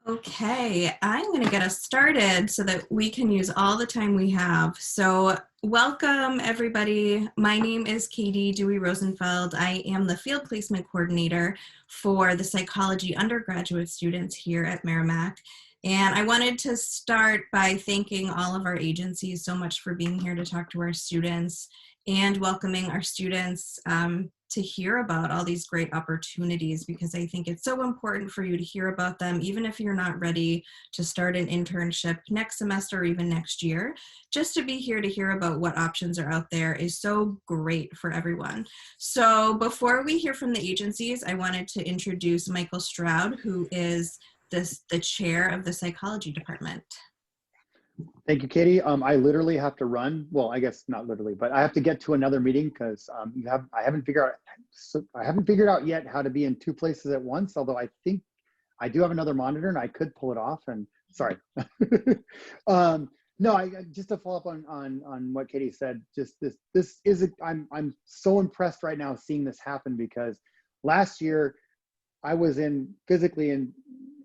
Okay, I'm going to get us started so that we can use all the time we have. So welcome everybody. My name is Katie Dewey Rosenfeld. I am the field placement coordinator for the psychology undergraduate students here at Merrimack. And I wanted to start by thanking all of our agencies so much for being here to talk to our students and welcoming our students to hear about all these great opportunities, because I think it's so important for you to hear about them, even if you're not ready to start an internship next semester or even next year. Just to be here to hear about what options are out there is so great for everyone. So before we hear from the agencies, I wanted to introduce Michael Stroud, who is the chair of the psychology department. Thank you, Katie. I literally have to run. Well, I guess not literally, but I have to get to another meeting because I haven't figured out yet how to be in two places at once. Although I think I do have another monitor and I could pull it off. And sorry. No, just to follow up on what Katie said. Just I'm so impressed right now seeing this happen, because last year I was physically in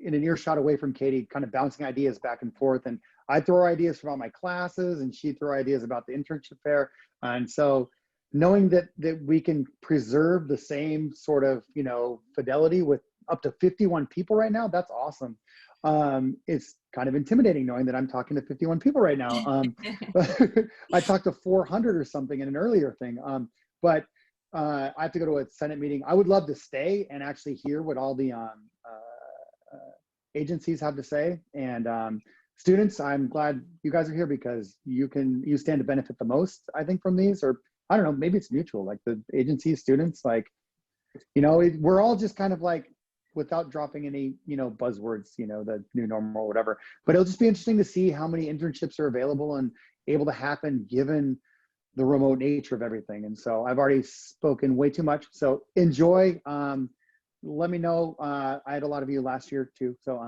an earshot away from Katie, kind of bouncing ideas back and forth, and I throw ideas from all my classes and she'd throw ideas about the internship fair. And so knowing that we can preserve the same sort of, fidelity with up to 51 people right now, that's awesome. It's kind of intimidating knowing that I'm talking to 51 people right now. I talked to 400 or something in an earlier thing. But I have to go to a Senate meeting. I would love to stay and actually hear what all the agencies have to say. And students, I'm glad you guys are here because you stand to benefit the most, I think, from these. Or I don't know, maybe it's mutual, like the agency students, we're all just kind of like, without dropping any, buzzwords, the new normal or whatever, but it'll just be interesting to see how many internships are available and able to happen given the remote nature of everything. And so I've already spoken way too much. So enjoy. Let me know. I had a lot of you last year too. So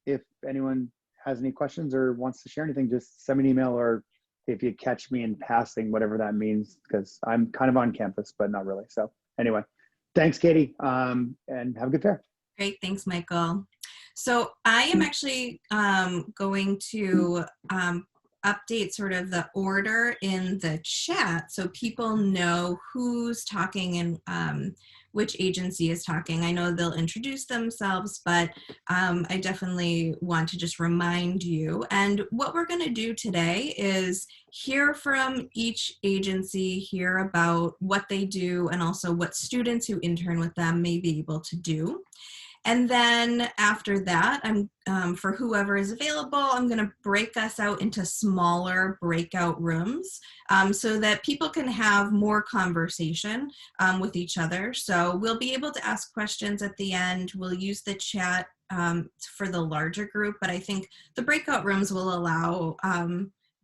if anyone has any questions or wants to share anything, just send me an email, or if you catch me in passing, whatever that means, because I'm kind of on campus, but not really. So anyway, thanks, Katie, and have a good fair. Great, thanks, Michael. So I am actually going to update sort of the order in the chat so people know who's talking and which agency is talking. I know they'll introduce themselves, but I definitely want to just remind you. And what we're going to do today is hear from each agency, hear about what they do, and also what students who intern with them may be able to do. And then after that, for whoever is available, I'm going to break us out into smaller breakout rooms so that people can have more conversation with each other. So we'll be able to ask questions at the end. We'll use the chat for the larger group, but I think the breakout rooms will allow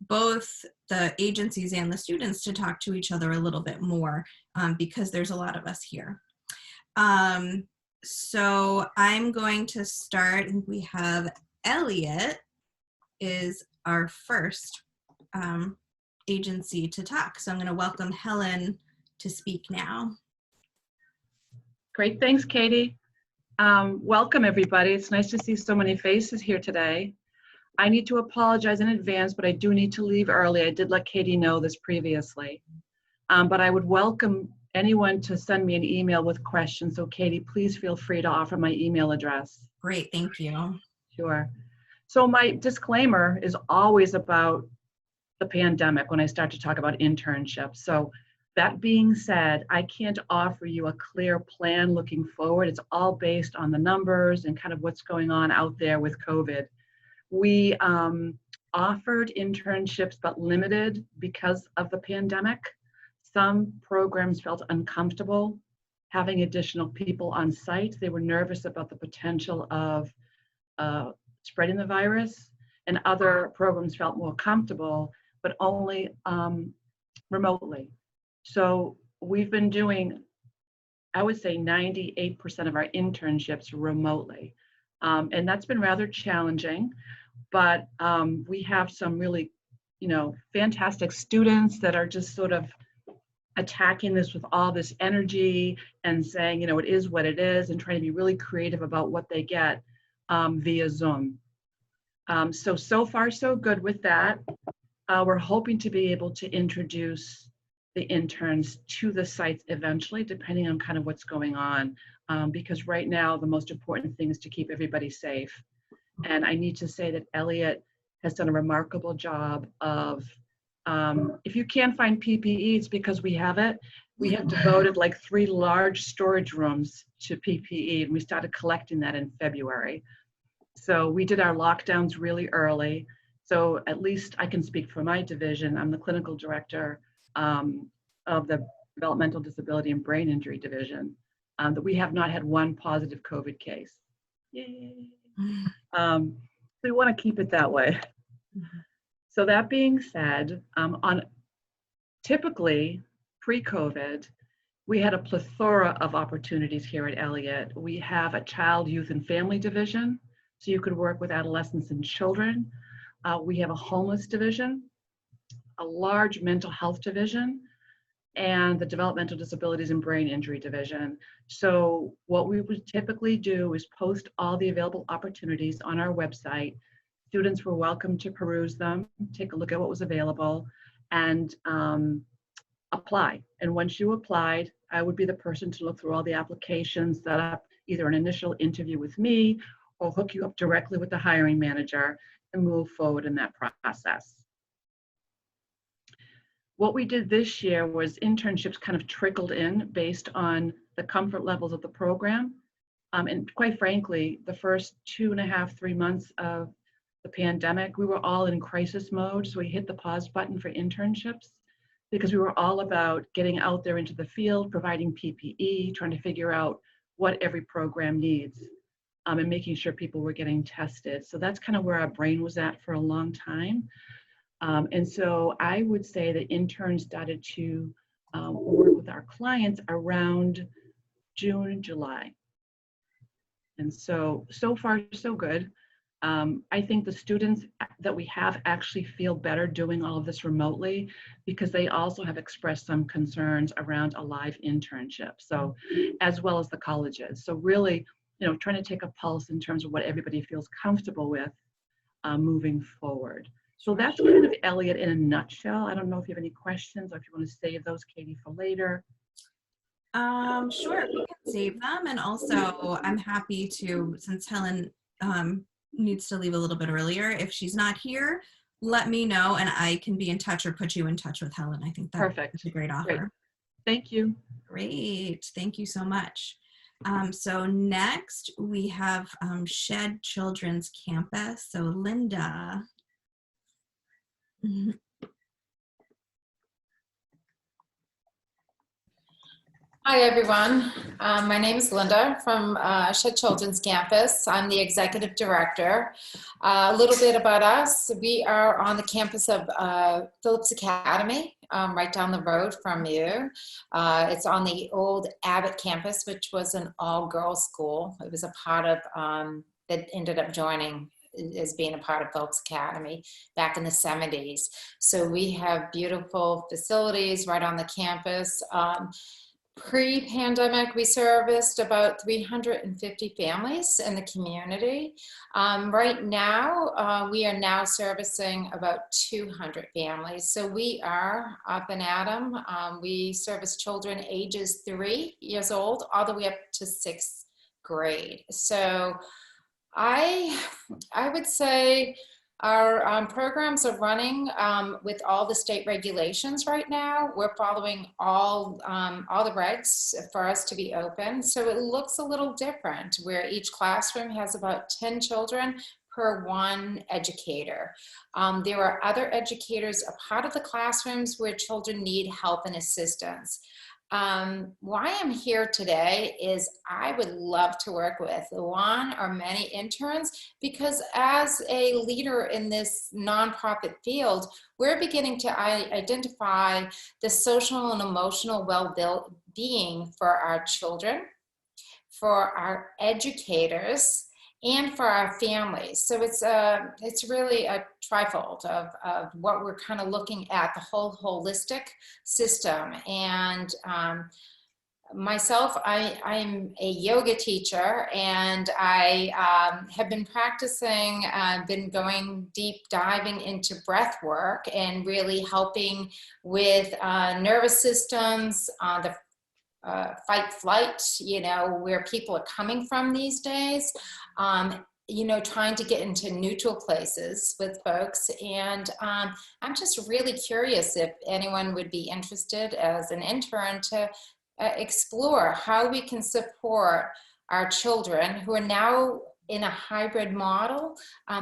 both the agencies and the students to talk to each other a little bit more because there's a lot of us here. So I'm going to start, and we have Elliot is our first agency to talk. So I'm going to welcome Helen to speak now. Great, thanks, Katie. Welcome, everybody. It's nice to see so many faces here today. I need to apologize in advance, but I do need to leave early. I did let Katie know this previously. But I would welcome anyone to send me an email with questions. So Katie, please feel free to offer my email address. Great, thank you. Sure. So my disclaimer is always about the pandemic when I start to talk about internships. So that being said, I can't offer you a clear plan looking forward. It's all based on the numbers and kind of what's going on out there with COVID. We offered internships, but limited because of the pandemic. Some programs felt uncomfortable having additional people on site. They were nervous about the potential of spreading the virus, and other programs felt more comfortable, but only remotely. So we've been doing, I would say 98% of our internships remotely. And that's been rather challenging, but we have some really, fantastic students that are just sort of attacking this with all this energy and saying, it is what it is, and trying to be really creative about what they get. via Zoom. So far, so good with that. We're hoping to be able to introduce the interns to the sites eventually, depending on kind of what's going on. Because right now, the most important thing is to keep everybody safe. And I need to say that Elliot has done a remarkable job of, if you can't find PPE, it's because we have it. We have devoted like 3 large storage rooms to PPE, and we started collecting that in February. So we did our lockdowns really early. So at least I can speak for my division. I'm the clinical director of the Developmental Disability and Brain Injury Division, that we have not had one positive COVID case. Yay. So we want to keep it that way. So that being said, typically pre-COVID, we had a plethora of opportunities here at Elliott. We have a child, youth, and family division, so you could work with adolescents and children. We have a homeless division, a large mental health division, and the developmental disabilities and brain injury division. So what we would typically do is post all the available opportunities on our website. Students were welcome to peruse them, take a look at what was available, and apply. And once you applied, I would be the person to look through all the applications, set up either an initial interview with me or hook you up directly with the hiring manager and move forward in that process. What we did this year was internships kind of trickled in based on the comfort levels of the program. And quite frankly, the first 2.5, 3 months of the pandemic, we were all in crisis mode. So we hit the pause button for internships because we were all about getting out there into the field, providing PPE, trying to figure out what every program needs, and making sure people were getting tested. So that's kind of where our brain was at for a long time. And so I would say that interns started to work with our clients around June and July. And so far, so good. I think the students that we have actually feel better doing all of this remotely because they also have expressed some concerns around a live internship, so as well as the colleges. So really, trying to take a pulse in terms of what everybody feels comfortable with moving forward. So that's kind of Elliott in a nutshell. I don't know if you have any questions or if you want to save those, Katie, for later. Sure, we can save them. And also I'm happy to, since Helen needs to leave a little bit earlier, if she's not here, let me know and I can be in touch or put you in touch with Helen. I think that's a great offer. Great. Thank you. Great. Thank you so much. So next we have Shed Children's Campus. So Linda. Hi, everyone. My name is Linda from Shed Children's Campus. I'm the executive director. A little bit about us. We are on the campus of Phillips Academy, right down the road from you. It's on the old Abbott campus, which was an all-girls school. It was a part of, that ended up joining as being a part of Phillips Academy back in the 70s. So we have beautiful facilities right on the campus. Pre-pandemic, we serviced about 350 families in the community. Right now, we are now servicing about 200 families. So we are up and at 'em. We service children ages 3 years old all the way up to 6th grade. So I would say our programs are running with all the state regulations right now. We're following all the regs for us to be open. So it looks a little different where each classroom has about 10 children per 1 educator. There are other educators a part of the classrooms where children need help and assistance. Why I'm here today is I would love to work with one or many interns because as a leader in this nonprofit field, we're beginning to identify the social and emotional well-being for our children, for our educators, and for our families. So it's really a trifold of what we're kind of looking at, the whole holistic system. And myself, I'm a yoga teacher, and I have been practicing, been going deep diving into breath work and really helping with nervous systems, the fight flight, where people are coming from these days, trying to get into neutral places with folks. And I'm just really curious if anyone would be interested as an intern to explore how we can support our children who are now in a hybrid model.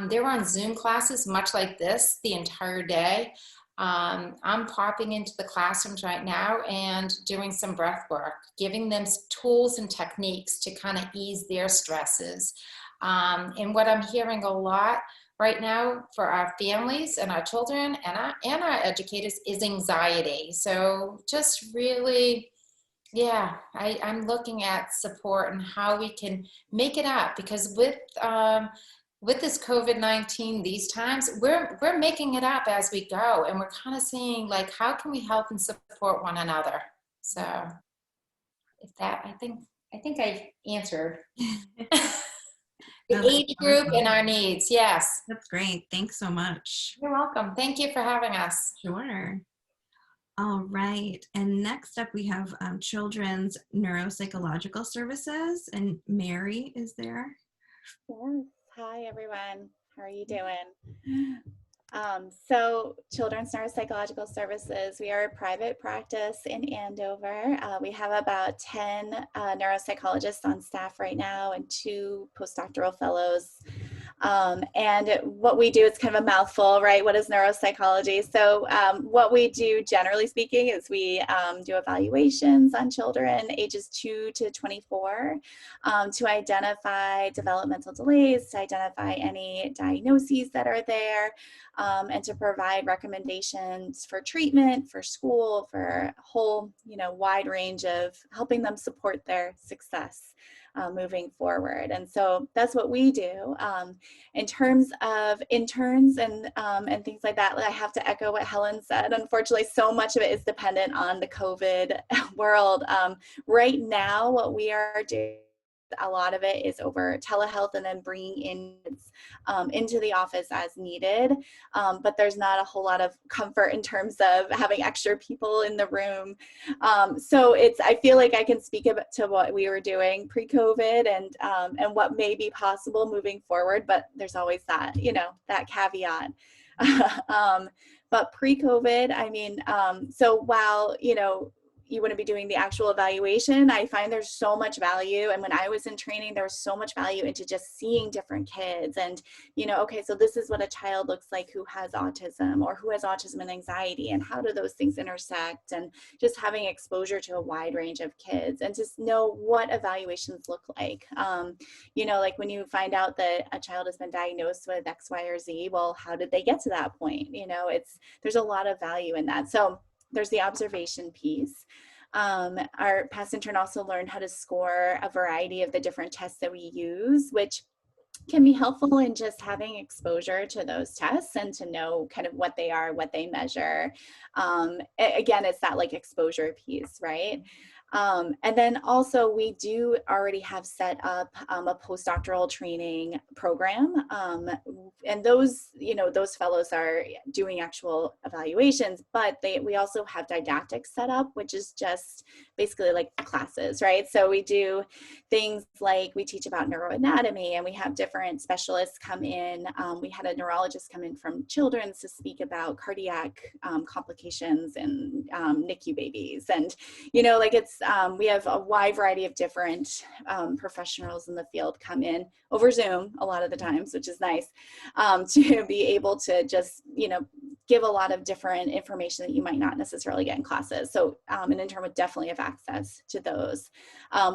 They're on Zoom classes much like this the entire day. I'm popping into the classrooms right now and doing some breath work, giving them tools and techniques to kind of ease their stresses. And what I'm hearing a lot right now for our families and our children and our educators is anxiety. So just really, yeah, I'm looking at support and how we can make it up, because with this COVID-19, these times, we're making it up as we go, and we're kind of seeing like, how can we help and support one another? So if that, I think I answered the No, that's age group wonderful. and our needs. Yes. That's great. Thanks so much. You're welcome. Thank you for having us. Sure. All right. And next up, we have Children's Neuropsychological Services, and Mary is there. Yes. Hi, everyone. How are you doing? So Children's Neuropsychological Services, we are a private practice in Andover. We have about 10 neuropsychologists on staff right now and 2 postdoctoral fellows. And what we do, it's kind of a mouthful, right? What is neuropsychology? So what we do, generally speaking, is we do evaluations on children ages 2 to 24 to identify developmental delays, to identify any diagnoses that are there, and to provide recommendations for treatment, for school, for a whole, wide range of helping them support their success moving forward. And so that's what we do. In terms of interns and things like that, I have to echo what Helen said. Unfortunately, so much of it is dependent on the COVID world. Right now, what we are doing, a lot of it is over telehealth and then bringing in into the office as needed. But there's not a whole lot of comfort in terms of having extra people in the room. So I feel like I can speak to what we were doing pre-COVID and what may be possible moving forward, but there's always that, that caveat. But pre-COVID, I mean, so while, you wouldn't be doing the actual evaluation, I find there's so much value. And when I was in training, there was so much value into just seeing different kids and, okay, so this is what a child looks like who has autism or who has autism and anxiety, and how do those things intersect, and just having exposure to a wide range of kids and just know what evaluations look like. Like when you find out that a child has been diagnosed with X, Y, or Z, well, how did they get to that point? There's a lot of value in that. So there's the observation piece. Our past intern also learned how to score a variety of the different tests that we use, which can be helpful in just having exposure to those tests and to know kind of what they are, what they measure. Again, it's that like exposure piece, right? And then also we do already have set up a postdoctoral training program. And those, those fellows are doing actual evaluations, but we also have didactics set up, which is just basically like classes, right? So we do things like we teach about neuroanatomy, and we have different specialists come in. We had a neurologist come in from Children's to speak about cardiac complications and NICU babies. And, we have a wide variety of different professionals in the field come in over Zoom a lot of the times, which is nice, to be able to just, give a lot of different information that you might not necessarily get in classes. So an intern would definitely have access to those.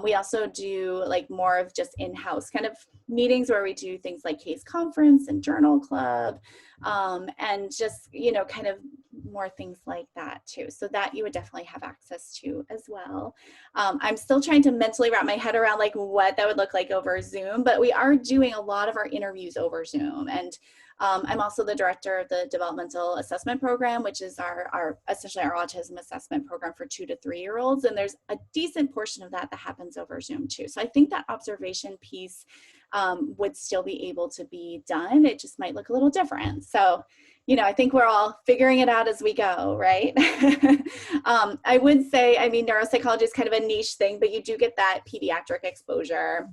We also do like more of just in-house kind of meetings where we do things like case conference and journal club, and just, kind of more things like that too. So that you would definitely have access to as well. I'm still trying to mentally wrap my head around like what that would look like over Zoom, but we are doing a lot of our interviews over Zoom. And I'm also the director of the developmental assessment program, which is our essentially our autism assessment program for 2 to 3 year olds. And there's a decent portion of that that happens over Zoom too. So I think that observation piece would still be able to be done. It just might look a little different. So, you know, I think we're all figuring it out as we go, right? I would say, I mean, neuropsychology is kind of a niche thing, but you do get that pediatric exposure.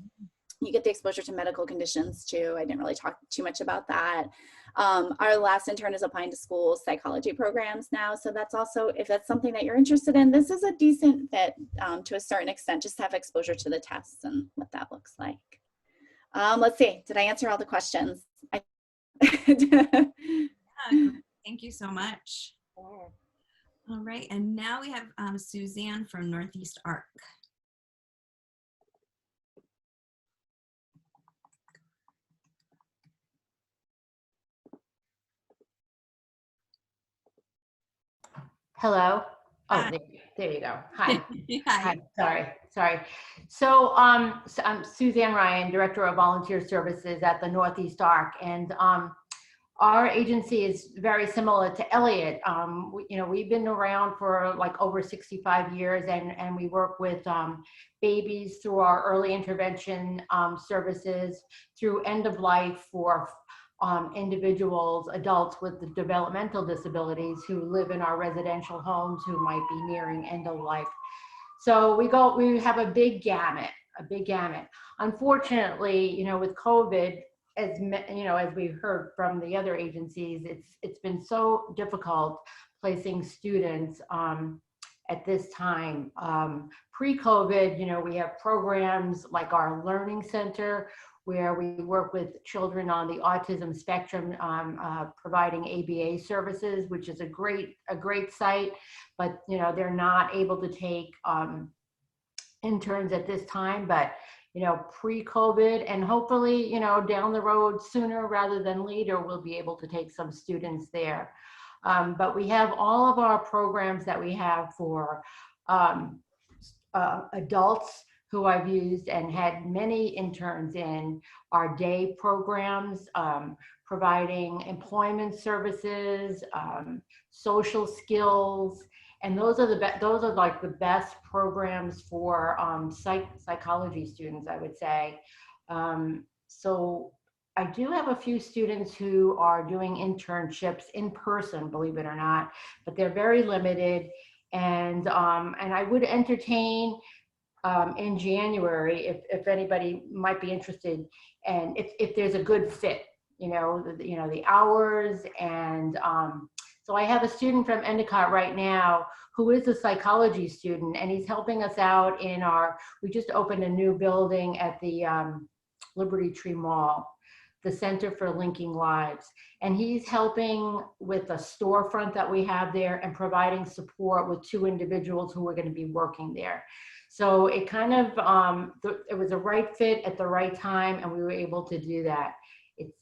You get the exposure to medical conditions too. I didn't really talk too much about that. Our last intern is applying to school psychology programs now. So that's also, if that's something that you're interested in, this is a decent fit to a certain extent, just to have exposure to the tests and what that looks like. Let's see, did I answer all the questions? Yeah, thank you so much. All right, and now we have Suzanne from Northeast ARC. Hello. Oh, Hi. there you go. Hi. Hi. Hi. Sorry. So, so I'm Suzanne Ryan, Director of Volunteer Services at the Northeast ARC, and our agency is very similar to Elliott. We've been around for like over 65 years, and we work with babies through our early intervention services, through end of life for individuals, adults with the developmental disabilities who live in our residential homes who might be nearing end of life. So we have a big gamut. Unfortunately, with COVID, as we heard from the other agencies, it's been so difficult placing students at this time. Pre-COVID, we have programs like our Learning Center, where we work with children on the autism spectrum, providing ABA services, which is a great site, but they're not able to take interns at this time. But pre-COVID, and hopefully down the road sooner rather than later, we'll be able to take some students there. But we have all of our programs that we have for adults who I've used and had many interns in our day programs, providing employment services, social skills, and those are like the best programs for psychology students, I would say. So I do have a few students who are doing internships in person, believe it or not, but they're very limited, and I would entertain in January, if anybody might be interested, and if there's a good fit, the hours, and so I have a student from Endicott right now who is a psychology student, and he's helping us out we just opened a new building at the Liberty Tree Mall, the Center for Linking Lives, and he's helping with a storefront that we have there and providing support with 2 individuals who are going to be working there. So it kind of, it was a right fit at the right time, and we were able to do that.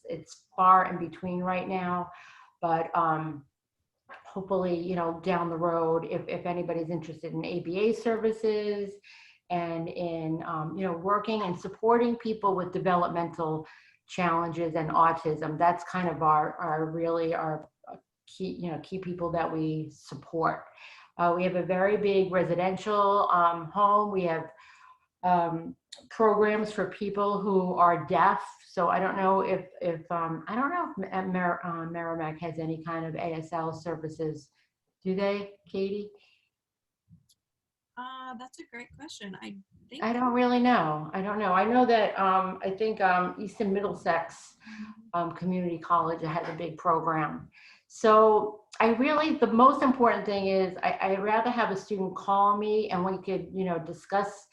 It's far in between right now, but hopefully, down the road, if anybody's interested in ABA services and in, working and supporting people with developmental challenges and autism, that's kind of our key people that we support. We have a very big residential home. We have programs for people who are deaf. So I don't know if Merrimack has any kind of ASL services. Do they, Katie? That's a great question. I don't really know. I don't know. I know that I think Easton Middlesex Community College has a big program. So the most important thing is I'd rather have a student call me and we could, discuss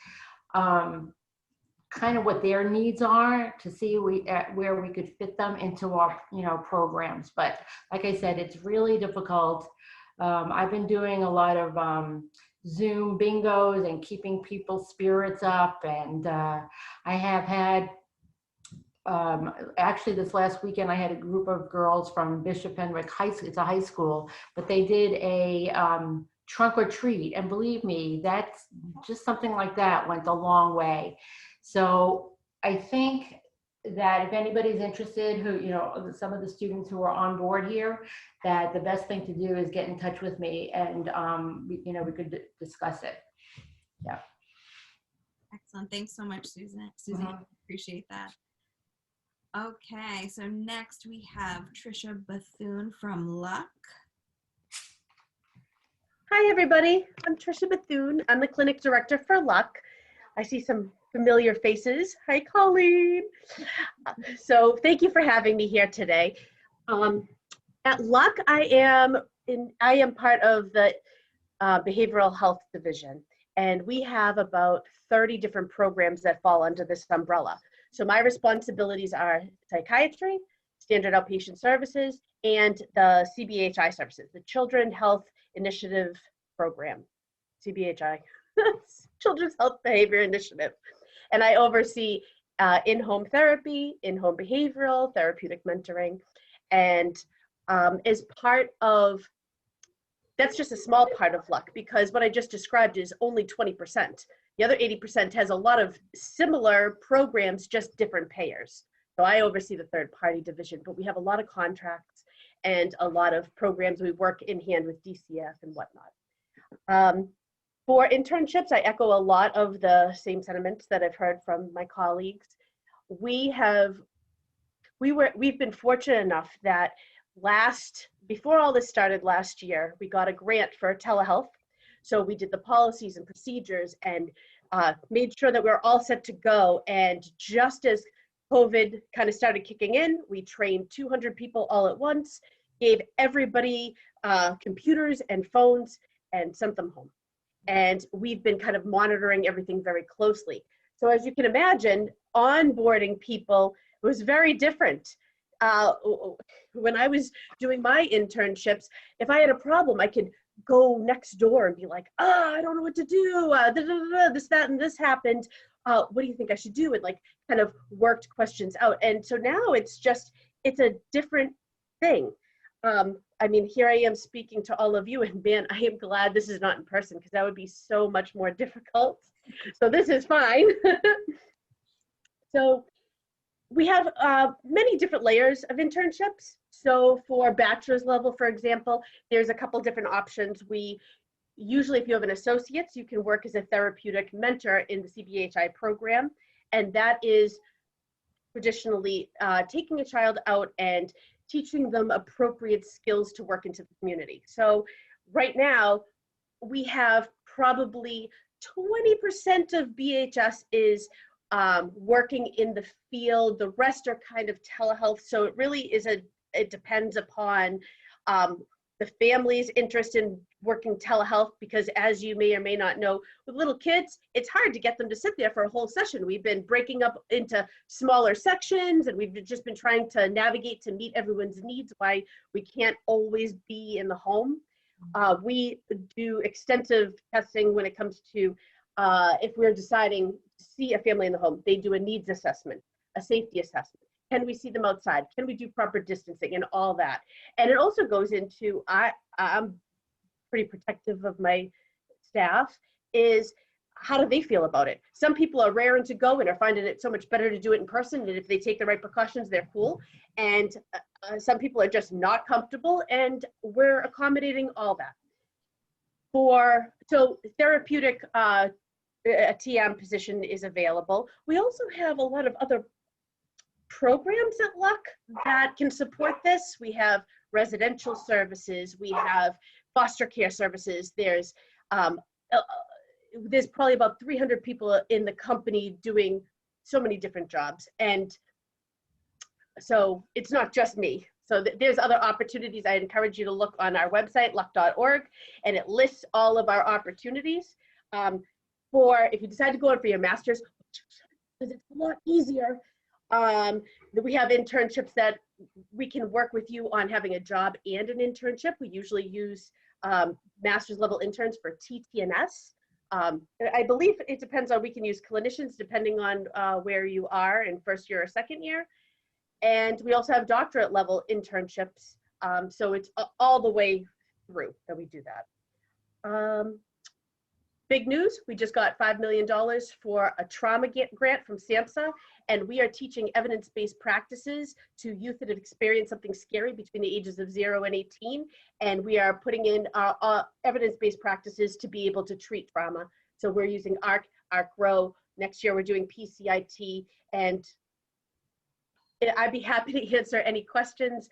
kind of what their needs are to see where we could fit them into our, programs. But like I said, it's really difficult. I've been doing a lot of Zoom bingos and keeping people's spirits up. And I have had Actually, this last weekend, I had a group of girls from Bishop Fenwick High School. It's a high school, but they did a trunk or treat. And believe me, that's just something like that went a long way. So I think that if anybody's interested, who, you know, some of the students who are on board here, that the best thing to do is get in touch with me, and you know, we could discuss it. Yeah. Excellent. Thanks so much, Susan. Appreciate that. Okay, so next we have Trisha Bethune from Luck. Hi, everybody. I'm Trisha Bethune. I'm the clinic director for Luck. I see some familiar faces. Hi, Colleen. So thank you for having me here today. At Luck, I am part of the behavioral health division, and we have about 30 different programs that fall under this umbrella. So my responsibilities are psychiatry, standard outpatient services, and the CBHI services, the Children Health Initiative Program, CBHI, Children's Health Behavior Initiative. And I oversee in-home therapy, in-home behavioral, therapeutic mentoring, and as part of, that's just a small part of Luck, because what I just described is only 20%. The other 80% has a lot of similar programs, just different payers. So I oversee the third-party division, but we have a lot of contracts and a lot of programs. We work in hand with DCF and whatnot. For internships, I echo a lot of the same sentiments that I've heard from my colleagues. We've been fortunate enough that before all this started last year, we got a grant for telehealth. So we did the policies and procedures and made sure that we were all set to go. And just as COVID kind of started kicking in, we trained 200 people all at once, gave everybody computers and phones, and sent them home. And we've been kind of monitoring everything very closely. So as you can imagine, onboarding people was very different. When I was doing my internships, if I had a problem, I could go next door and be like, I don't know what to do, this, that, and this happened. What do you think I should do? And like kind of worked questions out. And so now it's a different thing. I mean, here I am speaking to all of you, and man, I am glad this is not in person, because that would be so much more difficult. So this is fine. So we have many different layers of internships. So for bachelor's level, for example, there's a couple different options. Usually if you have an associate's, you can work as a therapeutic mentor in the CBHI program. And that is traditionally taking a child out and teaching them appropriate skills to work into the community. So right now, we have probably 20% of BHS is working in the field. The rest are kind of telehealth. So it really it depends upon the family's interest in working telehealth, because as you may or may not know, with little kids, it's hard to get them to sit there for a whole session. We've been breaking up into smaller sections, and we've just been trying to navigate to meet everyone's needs, why we can't always be in the home. We do extensive testing when it comes to if we're deciding to see a family in the home. They do a needs assessment, a safety assessment. Can we see them outside? Can we do proper distancing and all that? And it also goes into, I'm pretty protective of my staff, is how do they feel about it? Some people are raring to go and are finding it so much better to do it in person, and if they take the right precautions, they're cool. And some people are just not comfortable, and we're accommodating all that. So therapeutic, a TM position is available. We also have a lot of other programs at Luck that can support this. We have residential services, we have foster care services. There's probably about 300 people in the company doing so many different jobs. And so it's not just me. So there's other opportunities. I encourage you to look on our website, luck.org, and it lists all of our opportunities. If you decide to go in for your master's, because it's a lot easier, we have internships that we can work with you on having a job and an internship. We usually use master's level interns for TTNS. I believe it depends on, we can use clinicians depending on where you are in first year or second year. And we also have doctorate level internships. So it's all the way through that we do that. Big news, we just got $5 million for a trauma grant from SAMHSA, and we are teaching evidence-based practices to youth that have experienced something scary between the ages of 0 and 18, and we are putting in evidence-based practices to be able to treat trauma. So we're using ARC-RO. Next year we're doing PCIT, and I'd be happy to answer any questions.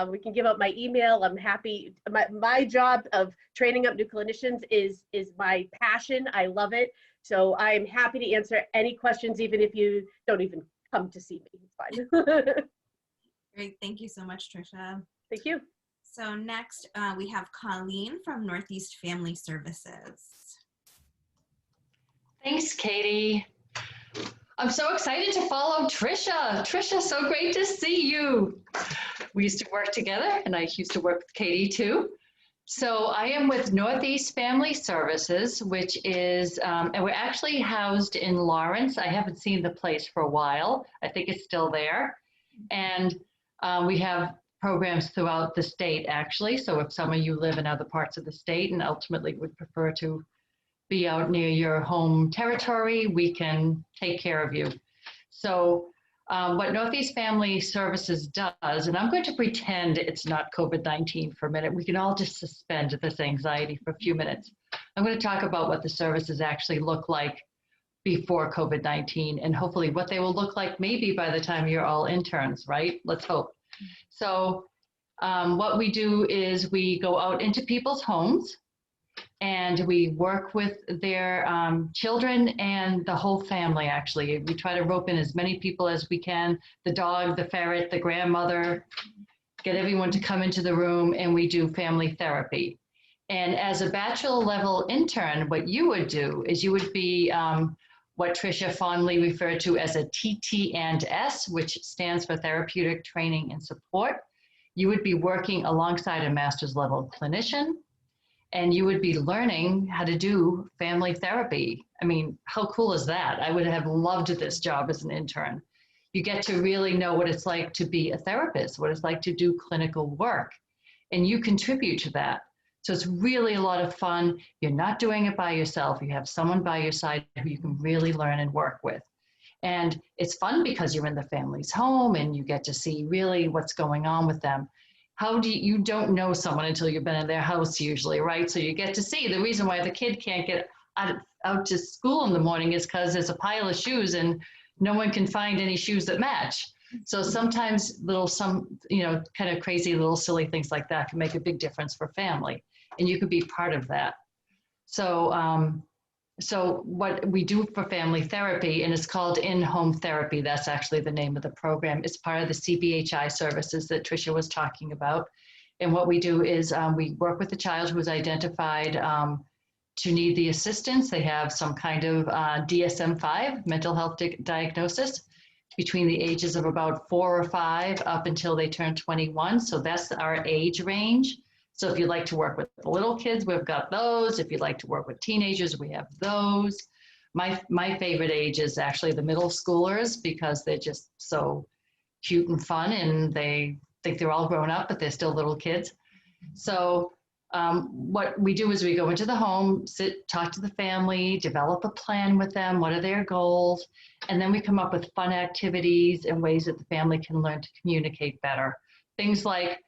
We can give out my email. I'm happy. My job of training up new clinicians is my passion. I love it. So I'm happy to answer any questions, even if you don't even come to see me. It's fine. Great. Thank you so much, Tricia. Thank you. So next we have Colleen from Northeast Family Services. Thanks, Katie. I'm so excited to follow Tricia. Tricia, so great to see you. We used to work together, and I used to work with Katie too. So I am with Northeast Family Services, which is, and we're actually housed in Lawrence. I haven't seen the place for a while. I think it's still there. And we have programs throughout the state, actually. So if some of you live in other parts of the state and ultimately would prefer to be out near your home territory, we can take care of you. So what Northeast Family Services does, and I'm going to pretend it's not COVID-19 for a minute. We can all just suspend this anxiety for a few minutes. I'm going to talk about what the services actually look like before COVID-19 and hopefully what they will look like maybe by the time you're all interns, right? Let's hope. So what we do is we go out into people's homes and we work with their children and the whole family, actually. We try to rope in as many people as we can, the dog, the ferret, the grandmother, get everyone to come into the room, and we do family therapy. And as a bachelor level intern, what you would do is you would be what Tricia fondly referred to as a TT&S, which stands for Therapeutic Training and Support. You would be working alongside a master's level clinician, and you would be learning how to do family therapy. I mean, how cool is that? I would have loved this job as an intern. You get to really know what it's like to be a therapist, what it's like to do clinical work, and you contribute to that. So it's really a lot of fun. You're not doing it by yourself. You have someone by your side who you can really learn and work with. And it's fun because you're in the family's home and you get to see really what's going on with them. You don't know someone until you've been in their house usually, right? So you get to see the reason why the kid can't get out to school in the morning is because there's a pile of shoes and no one can find any shoes that match. So sometimes kind of crazy little silly things like that can make a big difference for family, and you could be part of that. So what we do for family therapy, and it's called in-home therapy, that's actually the name of the program. It's part of the CBHI services that Tricia was talking about. And what we do is we work with the child who is identified to need the assistance. They have some kind of DSM-5, mental health diagnosis, between the ages of about 4 or 5 up until they turn 21. So that's our age range. So if you'd like to work with the little kids, we've got those. If you'd like to work with teenagers, we have those. My favorite age is actually the middle schoolers because they're just so cute and fun and they think they're all grown up, but they're still little kids. So what we do is we go into the home, talk to the family, develop a plan with them. What are their goals? And then we come up with fun activities and ways that the family can learn to communicate better. Things like,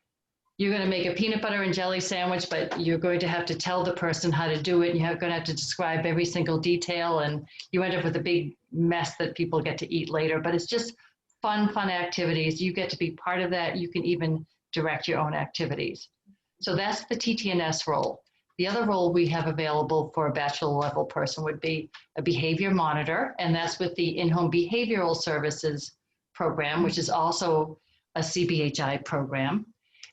you're going to make a peanut butter and jelly sandwich, but you're going to have to tell the person how to do it. And you're going to have to describe every single detail. And you end up with a big mess that people get to eat later. But it's just fun activities. You get to be part of that. You can even direct your own activities. So that's the TT&S role. The other role we have available for a bachelor level person would be a behavior monitor. And that's with the in-home behavioral services program, which is also a CBHI program.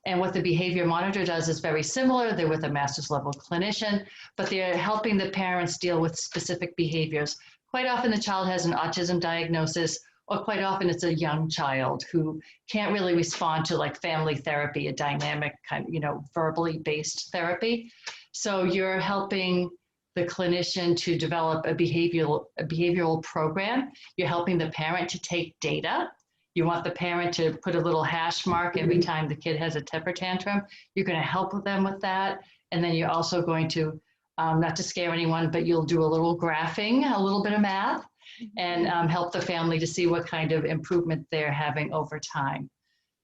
And what the behavior monitor does is very similar. They're with a master's level clinician, but they're helping the parents deal with specific behaviors. Quite often the child has an autism diagnosis, or quite often it's a young child who can't really respond to like family therapy, a dynamic kind of, verbally based therapy. So you're helping the clinician to develop a behavioral program. You're helping the parent to take data. You want the parent to put a little hash mark every time the kid has a temper tantrum. You're going to help them with that. And then you're also going to, not to scare anyone, but you'll do a little graphing, a little bit of math, and help the family to see what kind of improvement they're having over time.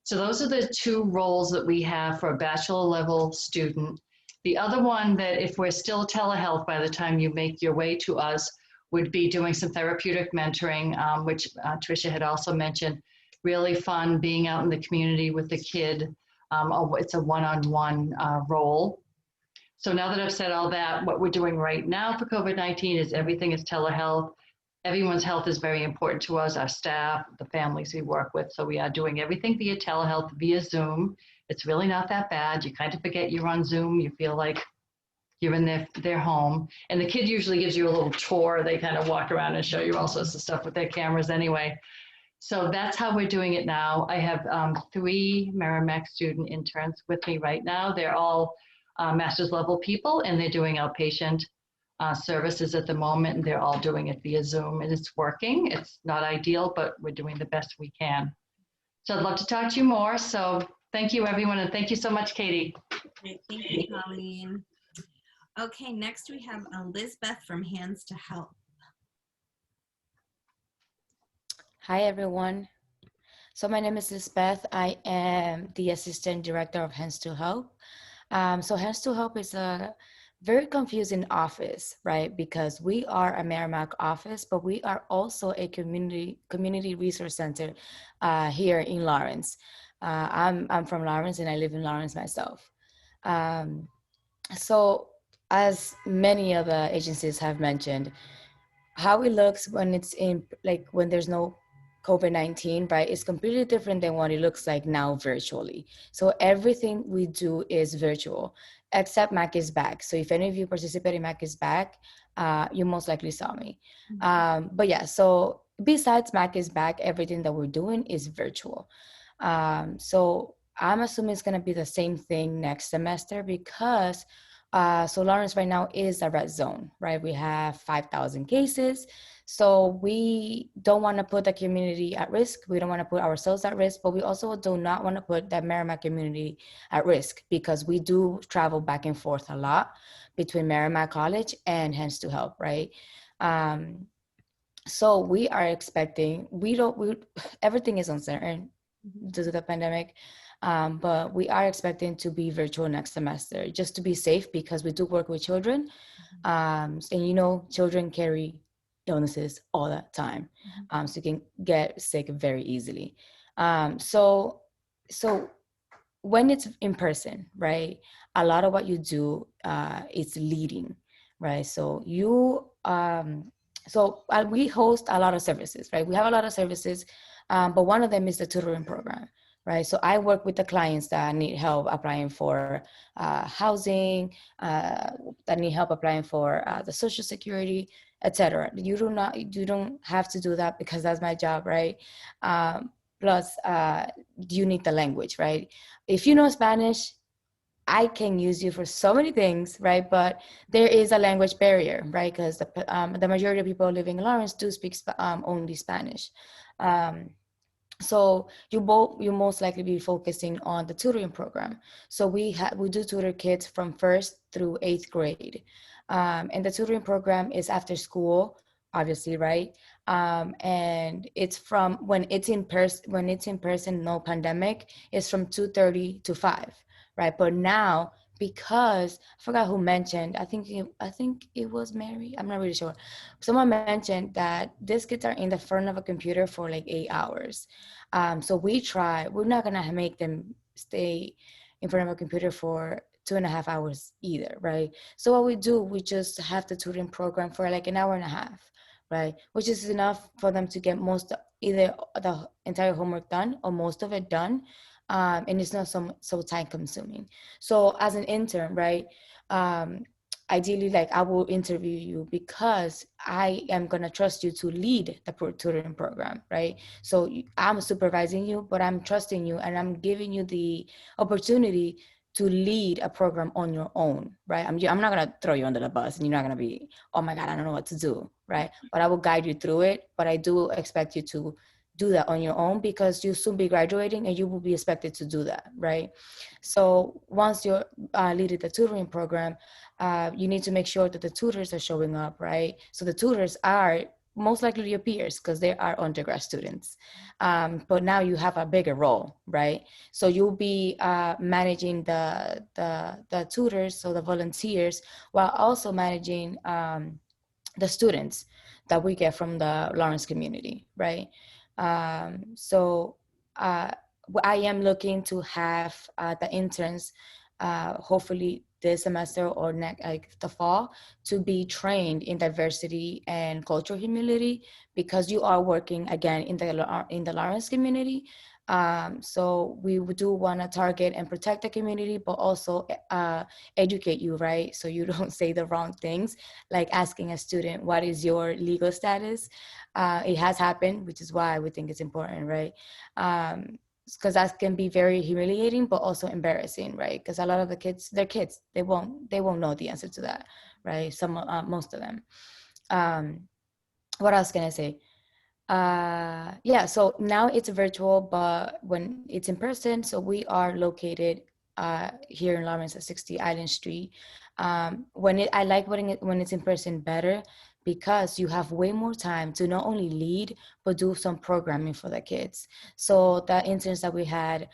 So those are the two roles that we have for a bachelor level student. The other one that if we're still telehealth by the time you make your way to us would be doing some therapeutic mentoring, which Tricia had also mentioned. Really fun being out in the community with the kid. It's a one-on-one role. So now that I've said all that, what we're doing right now for COVID-19 is everything is telehealth. Everyone's health is very important to us, our staff, the families we work with. So we are doing everything via telehealth, via Zoom. It's really not that bad. You kind of forget you're on Zoom. You feel like you're in their home. And the kid usually gives you a little tour. They kind of walk around and show you all sorts of stuff with their cameras anyway. So that's how we're doing it now. I have 3 Merrimack student interns with me right now. They're all master's level people, and they're doing outpatient services at the moment, and they're all doing it via Zoom, and it's working. It's not ideal, but we're doing the best we can. So I'd love to talk to you more. So thank you, everyone, and thank you so much, Katie. Great. Thank you, Colleen. Okay, next we have Elizabeth from Hands to Help. Hi, everyone. So my name is Lisbeth. I am the Assistant Director of Hands to Help. So Hands to Help is a very confusing office, right? Because we are a Merrimack office, but we are also a community resource center here in Lawrence. I'm from Lawrence, and I live in Lawrence myself. So as many other agencies have mentioned, how it looks when it's in, like when there's no COVID-19, right, is completely different than what it looks like now virtually. So everything we do is virtual, except Mac is back. So if any of you participate in Mac is back, you most likely saw me. But yeah, so besides Mac is back, everything that we're doing is virtual. So I'm assuming it's gonna be the same thing next semester because so Lawrence right now is a red zone, right? We have 5,000 cases. So we don't want to put the community at risk. We don't want to put ourselves at risk, but we also do not want to put the Merrimack community at risk because we do travel back and forth a lot between Merrimack College and Hands to Help, right? So we are expecting, everything is uncertain due to the pandemic. But we are expecting to be virtual next semester just to be safe because we do work with children. And you know, children carry illnesses all the time. So you can get sick very easily. So when it's in person, right, a lot of what you do is leading, right? So we host a lot of services, right? We have a lot of services, but one of them is the tutoring program. Right, so I work with the clients that need help applying for housing, that need help applying for the Social Security, etc. You don't have to do that because that's my job, right? Plus, you need the language, right? If you know Spanish, I can use you for so many things, right? But there is a language barrier, right? Because the majority of people living in Lawrence do speak only Spanish. So you most likely be focusing on the tutoring program. So we do tutor kids from 1st through 8th grade. And the tutoring program is after school, obviously, right? And it's from when it's in person, no pandemic, it's from 2:30 to 5, right? But now, because I forgot who mentioned, I think it was Mary, I'm not really sure. Someone mentioned that these kids are in the front of a computer for like 8 hours. So we're not gonna make them stay in front of a computer for 2.5 hours either, right? So what we do, we just have the tutoring program for like an hour and a half, right? Which is enough for them to get either the entire homework done or most of it done. And it's not so time consuming. So as an intern, right, ideally, like I will interview you because I am gonna trust you to lead the tutoring program, right? So I'm supervising you, but I'm trusting you and I'm giving you the opportunity to lead a program on your own, right? I'm not gonna throw you under the bus and you're not gonna be, oh my God, I don't know what to do, right? But I will guide you through it. But I do expect you to do that on your own, because you'll soon be graduating and you will be expected to do that, right? So once you're leading the tutoring program, you need to make sure that the tutors are showing up, right? So the tutors are most likely your peers, because they are undergrad students. But now you have a bigger role, right? So you'll be managing the tutors, so the volunteers, while also managing the students that we get from the Lawrence community, right? So I am looking to have the interns, hopefully this semester or next, like the fall, to be trained in diversity and cultural humility, because you are working again in the Lawrence community. So we do want to target and protect the community, but also educate you, right? So you don't say the wrong things, like asking a student, what is your legal status? It has happened, which is why we think it's important, right? Because that can be very humiliating, but also embarrassing, right? Because a lot of the kids, they're kids, they won't know the answer to that, right? Most of them. What else can I say? Yeah, so now it's virtual, but when it's in person, so we are located here in Lawrence at 60 Island Street. I like when it's in person better, because you have way more time to not only lead, but do some programming for the kids. So the interns that we had,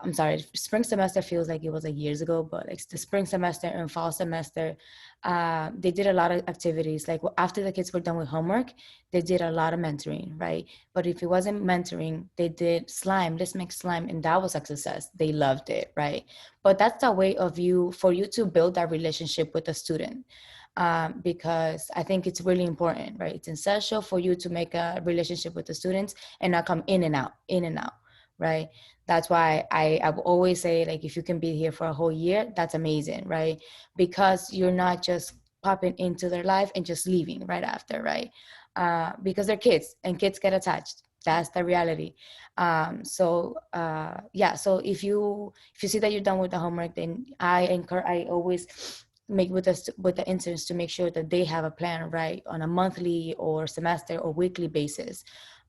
I'm sorry, spring semester feels like it was like years ago, but like the spring semester and fall semester, they did a lot of activities. Like after the kids were done with homework, they did a lot of mentoring, right? But if it wasn't mentoring, they did slime, let's make slime, and that was a success. They loved it, right? But that's a way for you to build that relationship with the student. Because I think it's really important, right? It's essential for you to make a relationship with the students and not come in and out, right? That's why I will always say, like, if you can be here for a whole year, that's amazing, right? Because you're not just popping into their life and just leaving right after, right? Because they're kids and kids get attached. That's the reality. So if you see that you're done with the homework, then I always make with the interns to make sure that they have a plan, right, on a monthly or semester or weekly basis,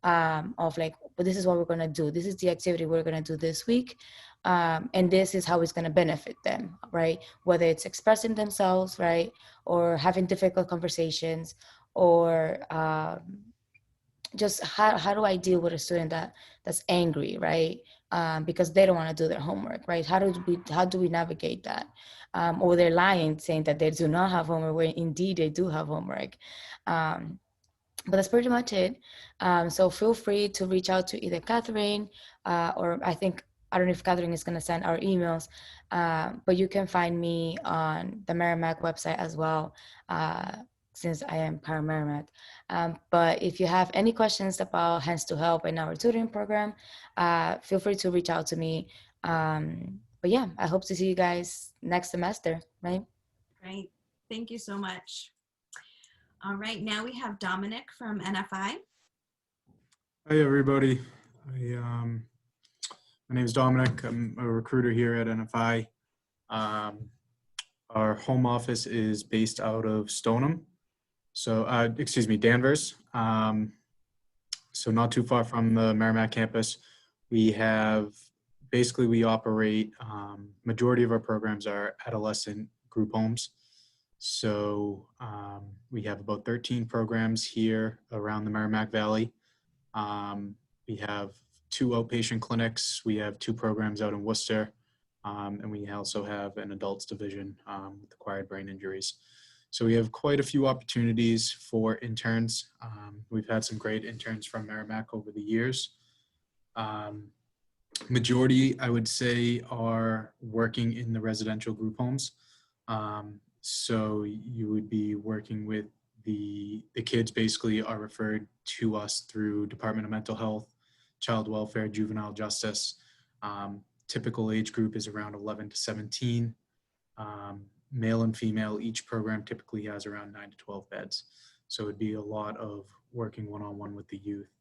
of like, but this is what we're going to do. This is the activity we're going to do this week. And this is how it's going to benefit them, right? Whether it's expressing themselves, right? Or having difficult conversations, or just how do I deal with a student that's angry, right? Because they don't want to do their homework, right? How do we navigate that? Or they're lying, saying that they do not have homework, where indeed they do have homework. But that's pretty much it. So feel free to reach out to either Catherine, or I don't know if Catherine is going to send our emails, but you can find me on the Merrimack website as well, since I am part of Merrimack. But if you have any questions about Hands to Help in our tutoring program, feel free to reach out to me. But yeah, I hope to see you guys next semester, right? Great. Thank you so much. All right, now we have Dominic from NFI. Hi, everybody. My name is Dominic. I'm a recruiter here at NFI. Our home office is based out of Stoneham. So, Danvers. So not too far from the Merrimack campus. We operate, majority of our programs are adolescent group homes. So we have about 13 programs here around the Merrimack Valley. We have 2 outpatient clinics. We have 2 programs out in Worcester. And we also have an adults division with acquired brain injuries. So we have quite a few opportunities for interns. We've had some great interns from Merrimack over the years. Majority, I would say, are working in the residential group homes. So you would be working with the kids basically are referred to us through Department of Mental Health, Child Welfare, Juvenile Justice. Typical age group is around 11 to 17. Male and female, each program typically has around 9 to 12 beds. So it'd be a lot of working one-on-one with the youth.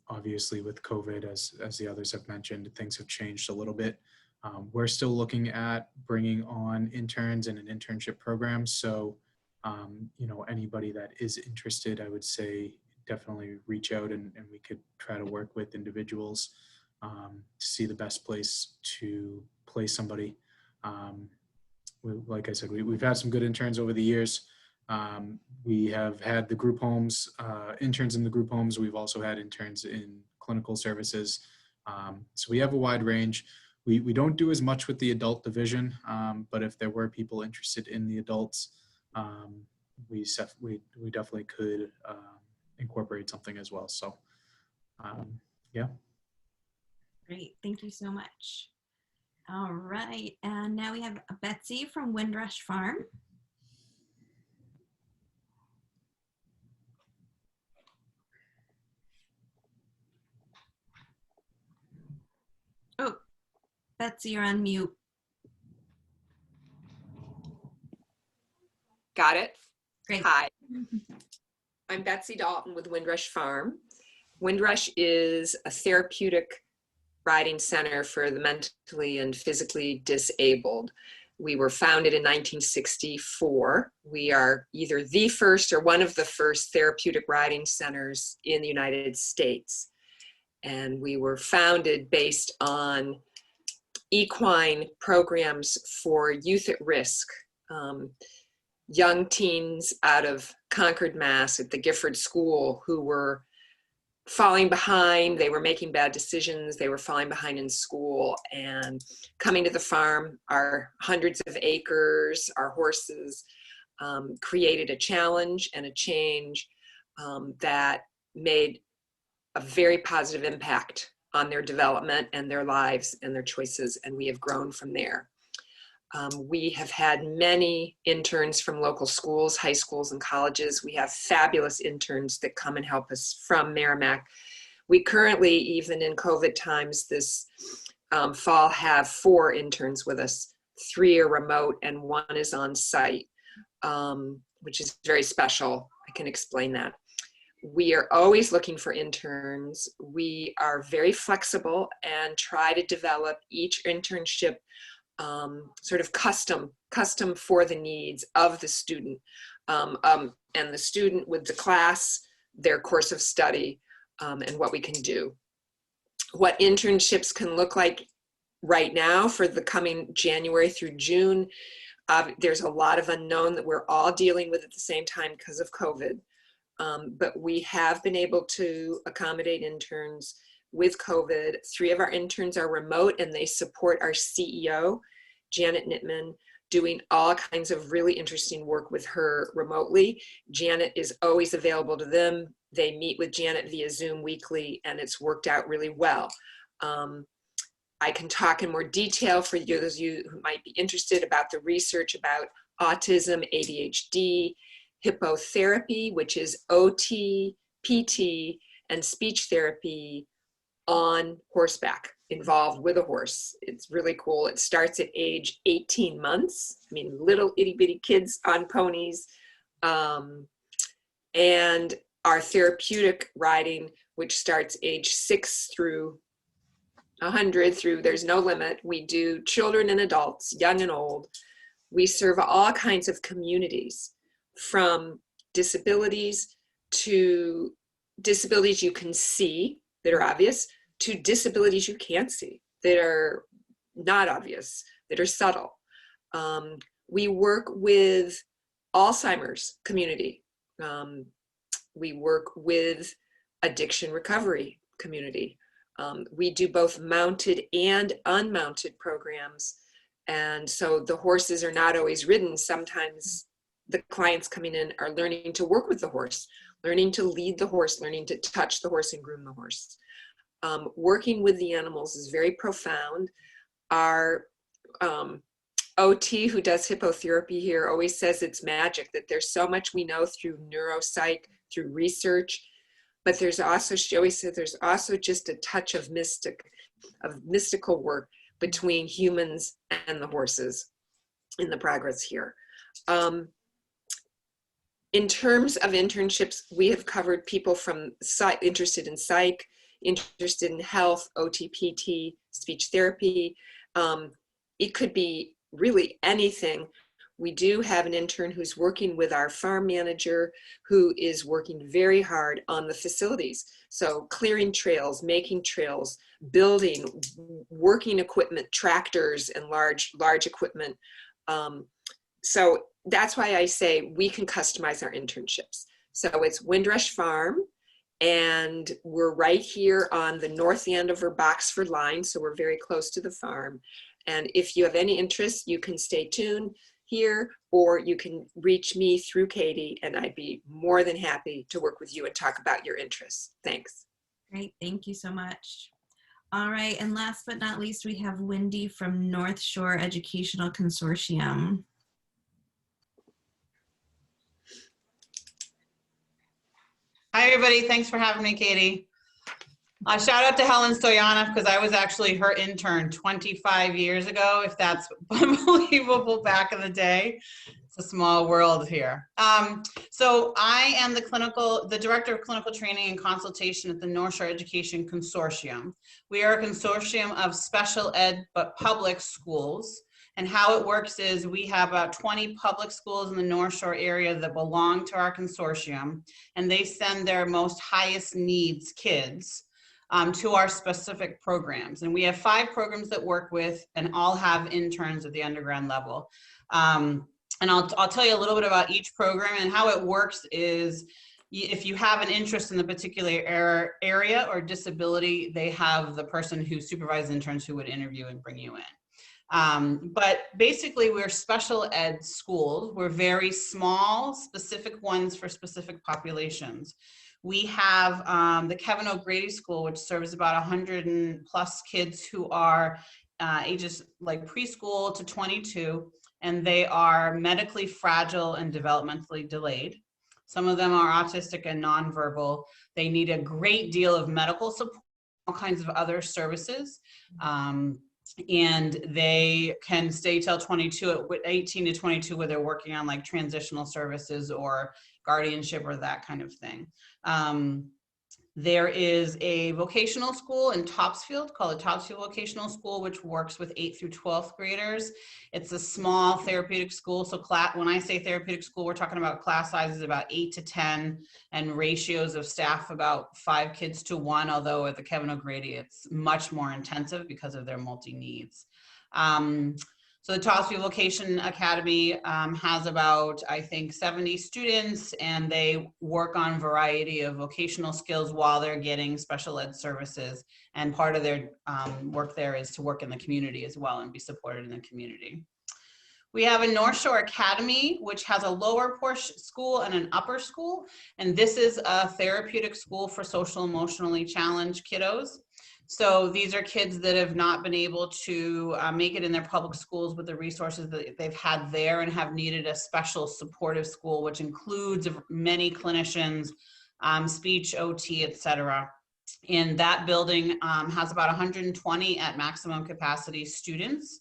Obviously with COVID, as the others have mentioned, things have changed a little bit. We're still looking at bringing on interns in an internship program. So, anybody that is interested, I would say definitely reach out and we could try to work with individuals to see the best place to place somebody. Like I said, we've had some good interns over the years. We have had the group homes, interns in the group homes. We've also had interns in clinical services. So we have a wide range. We don't do as much with the adult division, but if there were people interested in the adults, we definitely could incorporate something as well. So, yeah. Great, thank you so much. All right, and now we have Betsy from Windrush Farm. Oh, Betsy, you're on mute. Got it? Great. Hi, I'm Betsy Dalton with Windrush Farm. Windrush is a therapeutic riding center for the mentally and physically disabled. We were founded in 1964. We are either the first or one of the first therapeutic riding centers in the United States. And we were founded based on equine programs for youth at risk. Young teens out of Concord, Mass. At the Gifford School who were falling behind. They were making bad decisions. They were falling behind in school and coming to the farm. Our hundreds of acres, our horses created a challenge and a change that made a very positive impact on their development and their lives and their choices. And we have grown from there. We have had many interns from local schools, high schools, and colleges. We have fabulous interns that come and help us from Merrimack. We currently, even in COVID times this fall, have 4 interns with us. 3 are remote and 1 is on site, which is very special. I can explain that. We are always looking for interns. We are very flexible and try to develop each internship sort of custom for the needs of the student and the student with the class, their course of study, and what we can do. What internships can look like right now for the coming January through June, there's a lot of unknown that we're all dealing with at the same time because of COVID. But we have been able to accommodate interns with COVID. 3 of our interns are remote and they support our CEO, Janet Nittman, doing all kinds of really interesting work with her remotely. Janet is always available to them. They meet with Janet via Zoom weekly and it's worked out really well. I can talk in more detail for those of you who might be interested about the research about autism, ADHD, hippotherapy, which is OT, PT, and speech therapy on horseback, involved with a horse. It's really cool. It starts at age 18 months. I mean, little itty bitty kids on ponies. And our therapeutic riding, which starts age 6 through 100 through, there's no limit. We do children and adults, young and old. We serve all kinds of communities, from disabilities to disabilities you can see that are obvious, to disabilities you can't see that are not obvious, that are subtle. We work with Alzheimer's community. We work with addiction recovery community. We do both mounted and unmounted programs. And so the horses are not always ridden. Sometimes the clients coming in are learning to work with the horse, learning to lead the horse, learning to touch the horse and groom the horse. Working with the animals is very profound. Our OT, who does hippotherapy here, always says it's magic, that there's so much we know through neuropsych, through research, but there's also, she always said, there's also just a touch of mystical work between humans and the horses in the progress here. In terms of internships, we have covered people from interested in psych, interested in health, OT, PT, speech therapy. It could be really anything. We do have an intern who's working with our farm manager who is working very hard on the facilities. So clearing trails, making trails, building, working equipment, tractors and large equipment. So that's why I say we can customize our internships. So it's Windrush Farm, and we're right here on the north end of our Boxford line. So we're very close to the farm. And if you have any interest, you can stay tuned here, or you can reach me through Katie, and I'd be more than happy to work with you and talk about your interests. Thanks. Great, thank you so much. All right, and last but not least, we have Wendy from North Shore Educational Consortium. Hi, everybody. Thanks for having me, Katie. Shout out to Helen Stoyanov, because I was actually her intern 25 years ago, if that's unbelievable back in the day. It's a small world here. So I am the Director of Clinical Training and Consultation at the North Shore Education Consortium. We are a consortium of special ed, but public schools. And how it works is we have about 20 public schools in the North Shore area that belong to our consortium, and they send their most highest needs kids to our specific programs. And we have 5 programs that work with and all have interns at the undergrad level. And I'll tell you a little bit about each program, and how it works is if you have an interest in the particular area or disability, they have the person who supervises interns who would interview and bring you in. But basically we're special ed schools. We're very small, specific ones for specific populations. We have the Kevin O'Grady School, which serves about 100+ kids who are ages like preschool to 22, and they are medically fragile and developmentally delayed. Some of them are autistic and nonverbal. They need a great deal of medical support, all kinds of other services. And they can stay till 22, 18 to 22, where they're working on like transitional services or guardianship or that kind of thing. There is a vocational school in Topsfield called the Topsfield Vocational School, which works with 8th through 12th graders. It's a small therapeutic school. So when I say therapeutic school, we're talking about class sizes about 8 to 10 and ratios of staff about 5 kids to 1, although at the Kevin O'Grady, it's much more intensive because of their multi-needs. So the Topsfield Vocation Academy has about, I think, 70 students, and they work on a variety of vocational skills while they're getting special ed services. And part of their work there is to work in the community as well and be supported in the community. We have a North Shore Academy, which has a lower portion school and an upper school. And this is a therapeutic school for social emotionally challenged kiddos. So these are kids that have not been able to make it in their public schools with the resources that they've had there, and have needed a special supportive school, which includes many clinicians, speech, OT, etc. And that building has about 120 at maximum capacity students.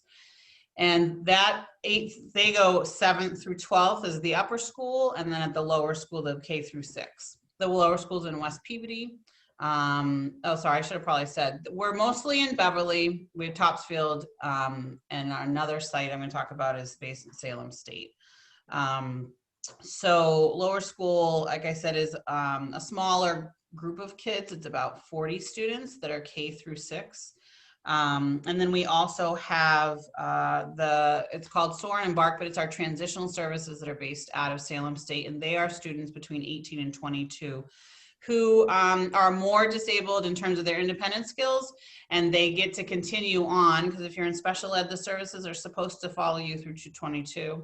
And that they go 7th through 12th is the upper school, and then at the lower school, the K through 6. The lower school's in West Peabody. Oh, sorry, I should have probably said, we're mostly in Beverly. We have Topsfield, and another site I'm going to talk about is based in Salem State. So lower school, like I said, is a smaller group of kids. It's about 40 students that are K through 6. And then we also have it's called Soar and Embark, but it's our transitional services that are based out of Salem State, and they are students between 18 and 22 who are more disabled in terms of their independent skills, and they get to continue on, because if you're in special ed, the services are supposed to follow you through to 22.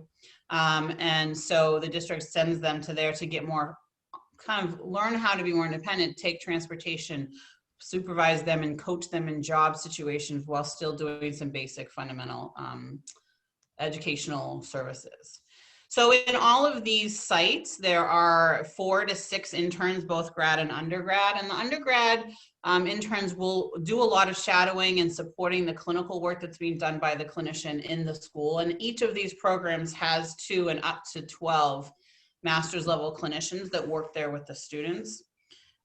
And so the district sends them to there to get more, kind of learn how to be more independent, take transportation, supervise them and coach them in job situations while still doing some basic fundamental educational services. So in all of these sites, there are 4 to 6 interns, both grad and undergrad. And the undergrad interns will do a lot of shadowing and supporting the clinical work that's being done by the clinician in the school. And each of these programs has 2 and up to 12 master's level clinicians that work there with the students.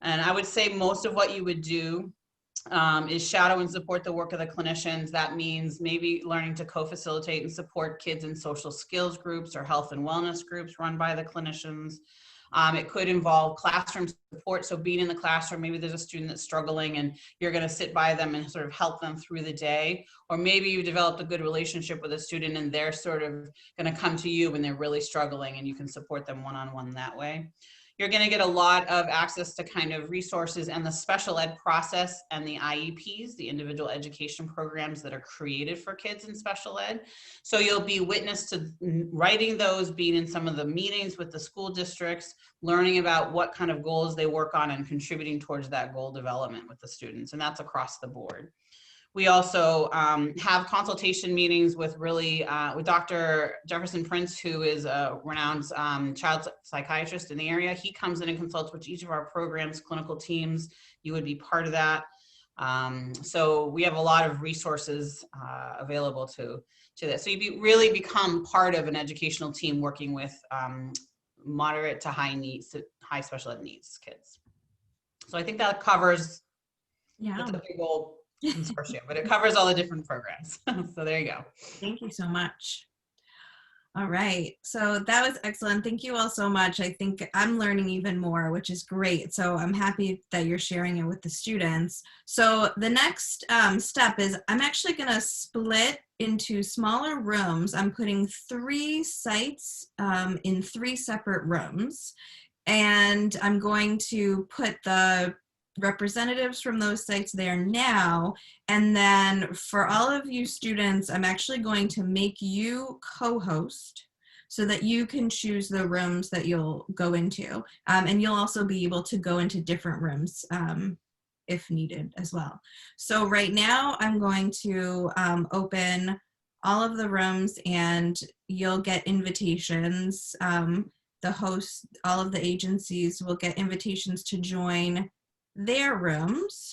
And I would say most of what you would do is shadow and support the work of the clinicians. That means maybe learning to co-facilitate and support kids in social skills groups or health and wellness groups run by the clinicians. It could involve classroom support. So being in the classroom, maybe there's a student that's struggling and you're going to sit by them and sort of help them through the day. Or maybe you developed a good relationship with a student and they're sort of going to come to you when they're really struggling and you can support them one-on-one that way. You're going to get a lot of access to kind of resources and the special ed process and the IEPs, the individual education programs that are created for kids in special ed. So you'll be witness to writing those, being in some of the meetings with the school districts, learning about what kind of goals they work on and contributing towards that goal development with the students. And that's across the board. We also have consultation meetings with with Dr. Jefferson Prince, who is a renowned child psychiatrist in the area. He comes in and consults with each of our programs, clinical teams. You would be part of that. So we have a lot of resources available to this. So you really become part of an educational team working with moderate to high needs, high special ed needs kids. So I think that covers, that's a big old consortium, but it covers all the different programs. So there you go. Thank you so much. All right, so that was excellent. Thank you all so much. I think I'm learning even more, which is great. So I'm happy that you're sharing it with the students. So the next step is I'm actually going to split into smaller rooms. I'm putting 3 sites in 3 separate rooms, and I'm going to put the representatives from those sites there now. And then for all of you students, I'm actually going to make you co-host so that you can choose the rooms that you'll go into. And you'll also be able to go into different rooms if needed as well. So right now I'm going to open all of the rooms and you'll get invitations. The hosts, all of the agencies will get invitations to join their rooms,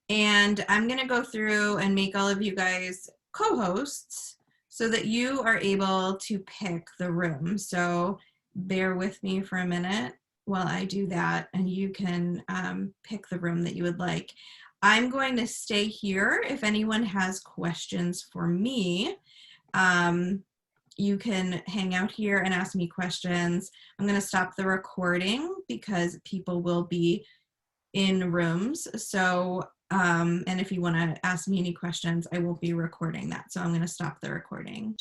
and I'm going to go through and make all of you guys co-hosts so that you are able to pick the room. So bear with me for a minute while I do that, and you can pick the room that you would like. I'm going to stay here. If anyone has questions for me, you can hang out here and ask me questions. I'm going to stop the recording because people will be in rooms. So, and if you want to ask me any questions, I won't be recording that. So I'm going to stop the recording.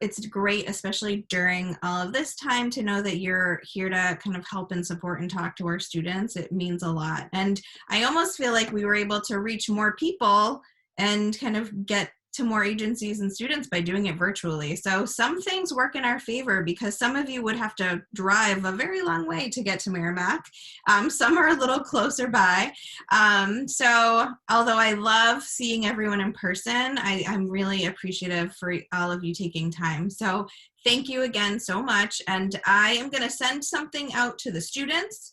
It's great, especially during all of this time, to know that you're here to kind of help and support and talk to our students. It means a lot. And I almost feel like we were able to reach more people and kind of get to more agencies and students by doing it virtually. So some things work in our favor because some of you would have to drive a very long way to get to Merrimack. Some are a little closer by. So although I love seeing everyone in person, I'm really appreciative for all of you taking time. So thank you again so much. And I am going to send something out to the students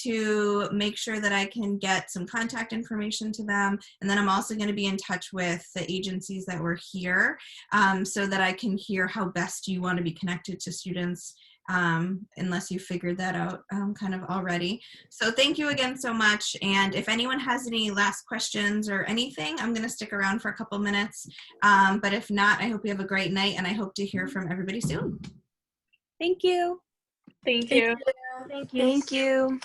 to make sure that I can get some contact information to them. And then I'm also going to be in touch with the agencies that were here so that I can hear how best you want to be connected to students, unless you figured that out kind of already. So thank you again so much. And if anyone has any last questions or anything, I'm going to stick around for a couple minutes. But if not, I hope you have a great night, and I hope to hear from everybody soon. Thank you. Thank you. Thank you.